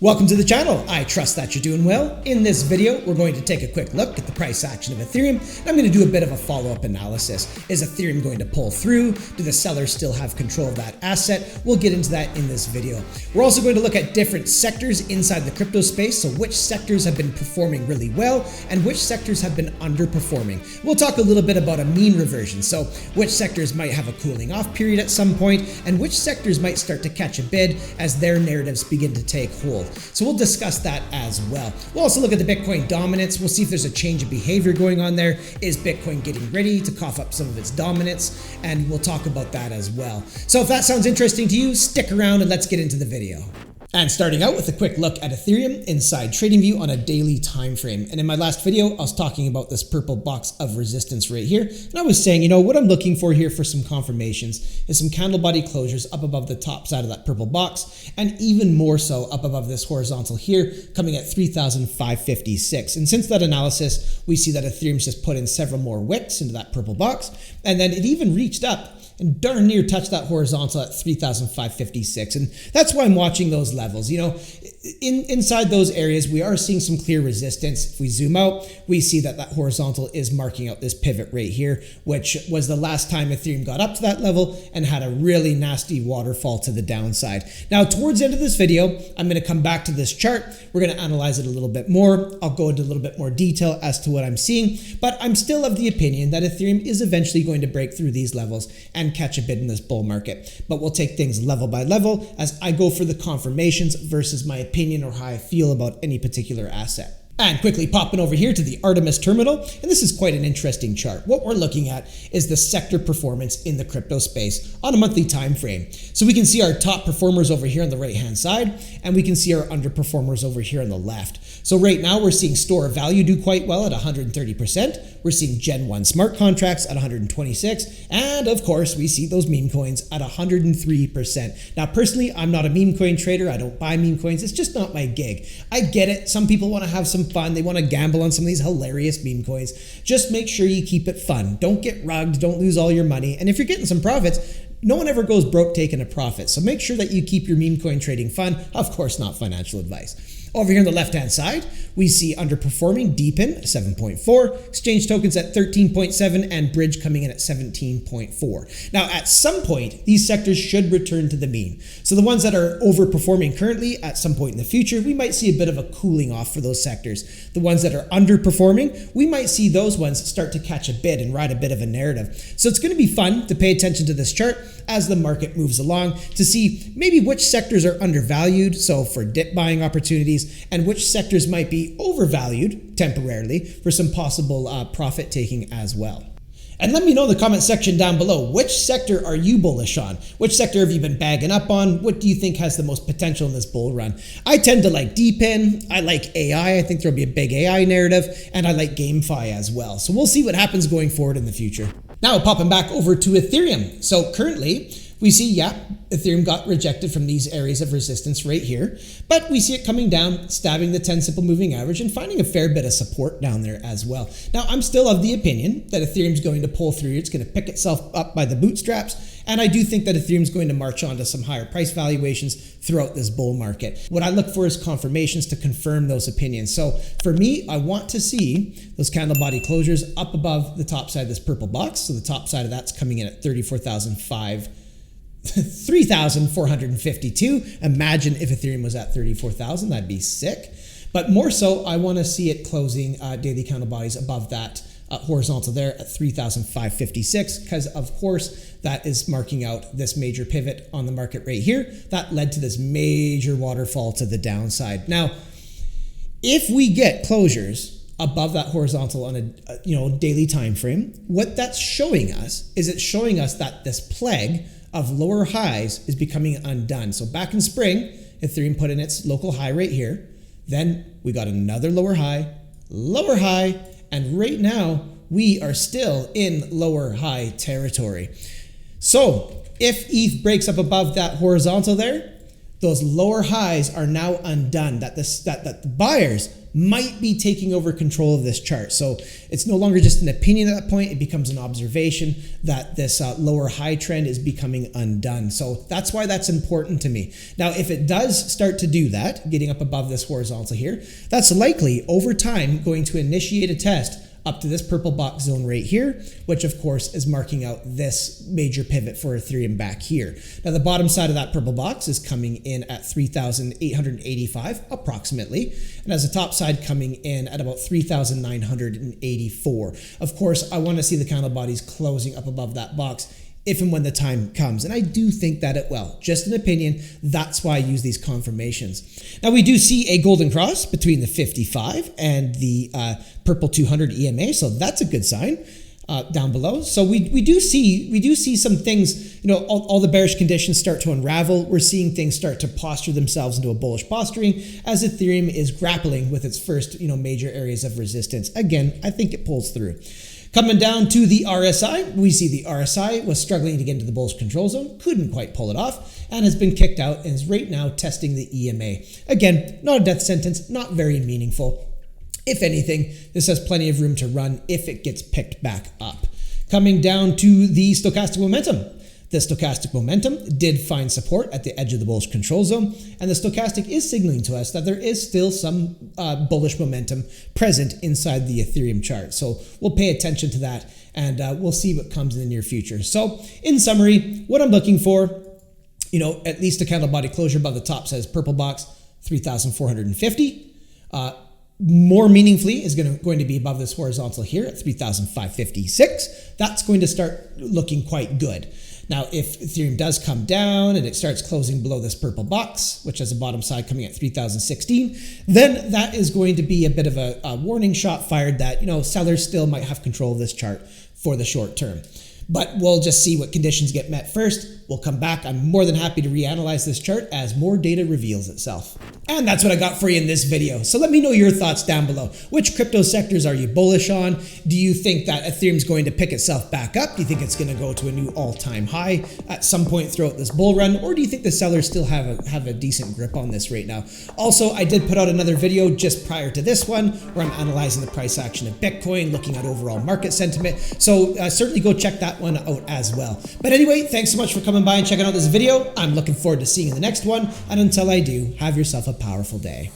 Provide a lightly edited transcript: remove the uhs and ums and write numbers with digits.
Welcome to the channel. I trust that you're doing well. In this video, we're going to take a quick look at the price action of Ethereum, and I'm going to do a bit of a follow-up analysis. Is Ethereum going to pull through? Do the sellers still have control of that asset? We'll get into that in this video. We're also going to look at different sectors inside the crypto space, so which sectors have been performing really well and which sectors have been underperforming. We'll talk a little bit about a mean reversion, so which sectors might have a cooling off period at some point and which sectors might start to catch a bid as their narratives begin to take hold. So we'll discuss that as well. We'll also look at the Bitcoin dominance. We'll see if there's a change of behavior going on there. Is Bitcoin getting ready to cough up some of its dominance? And we'll talk about that as well. So if that sounds interesting to you, stick around and let's get into the video. And starting out with a quick look at Ethereum inside TradingView on a daily time frame. And in my last video, I was talking about this purple box of resistance right here. And I was saying, what I'm looking for here for some confirmations is some candle body closures up above the top side of that purple box, and even more so up above this horizontal here, coming at 3,556. And since that analysis, we see that Ethereum's just put in several more wicks into that purple box, and then it even reached up and darn near touched that horizontal at 3,556. And that's why I'm watching those levels. Inside those areas, we are seeing some clear resistance. If we zoom out, we see that that horizontal is marking out this pivot right here, which was the last time Ethereum got up to that level and had a really nasty waterfall to the downside. Now, towards the end of this video, I'm going to come back to this chart. We're going to analyze it a little bit more. I'll go into a little bit more detail as to what I'm seeing, but I'm still of the opinion that Ethereum is eventually going to break through these levels and catch a bid in this bull market. But we'll take things level by level as I go for the confirmations versus my opinion or how I feel about any particular asset. And quickly popping over here to the Artemis terminal, and this is quite an interesting chart. What we're looking at is the sector performance in the crypto space on a monthly time frame. So we can see our top performers over here on the right hand side, and we can see our underperformers over here on the left. So right now we're seeing store of value do quite well at 130%. We're seeing Gen 1 smart contracts at 126%, and of course we see those meme coins at 103%. Now personally, I'm not a meme coin trader. I don't buy meme coins. It's just not my gig. I get it. Some people want to have some fun. They want to gamble on some of these hilarious meme coins. Just make sure you keep it fun. Don't get rugged. Don't lose all your money. And if you're getting some profits, no one ever goes broke taking a profit. So make sure that you keep your meme coin trading fun. Of course, not financial advice. Over here on the left-hand side, we see underperforming depin 7.4, exchange tokens at 13.7, and bridge coming in at 17.4. Now, at some point, these sectors should return to the mean. So the ones that are overperforming currently, at some point in the future, we might see a bit of a cooling off for those sectors. The ones that are underperforming, we might see those ones start to catch a bid and ride a bit of a narrative. So it's going to be fun to pay attention to this chart as the market moves along to see maybe which sectors are undervalued, so for dip buying opportunities, and which sectors might be overvalued temporarily for some possible profit taking as well. And let me know in the comment section down below, which sector are you bullish on? Which sector have you been bagging up on? What do you think has the most potential in this bull run? I tend to like depin, I like AI, I think there'll be a big AI narrative, and I like GameFi as well. So we'll see what happens going forward in the future. Now popping back over to Ethereum. So currently, we see, Ethereum got rejected from these areas of resistance right here, but we see it coming down, stabbing the 10 simple moving average and finding a fair bit of support down there as well. Now, I'm still of the opinion that Ethereum's going to pull through. It's going to pick itself up by the bootstraps, and I do think that Ethereum's going to march on to some higher price valuations throughout this bull market. What I look for is confirmations to confirm those opinions. So for me, I want to see those candle body closures up above the top side of this purple box. So the top side of that's coming in at 3,452. Imagine if Ethereum was at 34,000, that'd be sick. But more so, I want to see it closing daily candle bodies above that horizontal there at 3,556, because of course that is marking out this major pivot on the market right here that led to this major waterfall to the downside. Now, if we get closures above that horizontal on a daily time frame, what that's showing us is it's showing us that this plague of lower highs is becoming undone. So back in spring, Ethereum put in its local high right here. Then we got another lower high, and right now we are still in lower high territory. So if ETH breaks up above that horizontal there, those lower highs are now undone, that the buyers might be taking over control of this chart. So it's no longer just an opinion at that point, it becomes an observation that this lower high trend is becoming undone. So that's why that's important to me. Now, if it does start to do that, getting up above this horizontal here, that's likely over time going to initiate a test up to this purple box zone right here, which of course is marking out this major pivot for Ethereum back here. Now the bottom side of that purple box is coming in at 3,885 approximately, and as the top side coming in at about 3,984. Of course, I want to see the candle bodies closing up above that box if and when the time comes. And I do think that it will. Just an opinion. That's why I use these confirmations. Now we do see a golden cross between the 55 and the purple 200 EMA. So that's a good sign down below. So we do see some things, you know, all the bearish conditions start to unravel. We're seeing things start to posture themselves into a bullish posturing as Ethereum is grappling with its first, you know, major areas of resistance. Again, I think it pulls through. Coming down to the RSI, we see the RSI was struggling to get into the bullish control zone, couldn't quite pull it off, and has been kicked out and is right now testing the EMA. Again, not a death sentence, not very meaningful. If anything, this has plenty of room to run if it gets picked back up. Coming down to the stochastic momentum. The stochastic momentum did find support at the edge of the bullish control zone, and the stochastic is signaling to us that there is still some bullish momentum present inside the Ethereum chart. So we'll pay attention to that, and we'll see what comes in the near future. So in summary, what I'm looking for, you know, at least a candle body closure above the top says purple box 3,450. More meaningfully is going to be above this horizontal here at 3,556. That's going to start looking quite good. Now, if Ethereum does come down and it starts closing below this purple box, which has a bottom side coming at 3,016, then that is going to be a bit of a warning shot fired that, you know, sellers still might have control of this chart for the short term. But we'll just see what conditions get met first. We'll come back. I'm more than happy to reanalyze this chart as more data reveals itself. And that's what I got for you in this video. So let me know your thoughts down below. Which crypto sectors are you bullish on? Do you think that Ethereum's going to pick itself back up? Do you think it's going to go to a new all-time high at some point throughout this bull run? Or do you think the sellers still have a decent grip on this right now? Also, I did put out another video just prior to this one where I'm analyzing the price action of Bitcoin, looking at overall market sentiment. So certainly go check that one out as well. But anyway, thanks so much for coming by and checking out this video. I'm looking forward to seeing you in the next one. And until I do, have yourself a powerful day.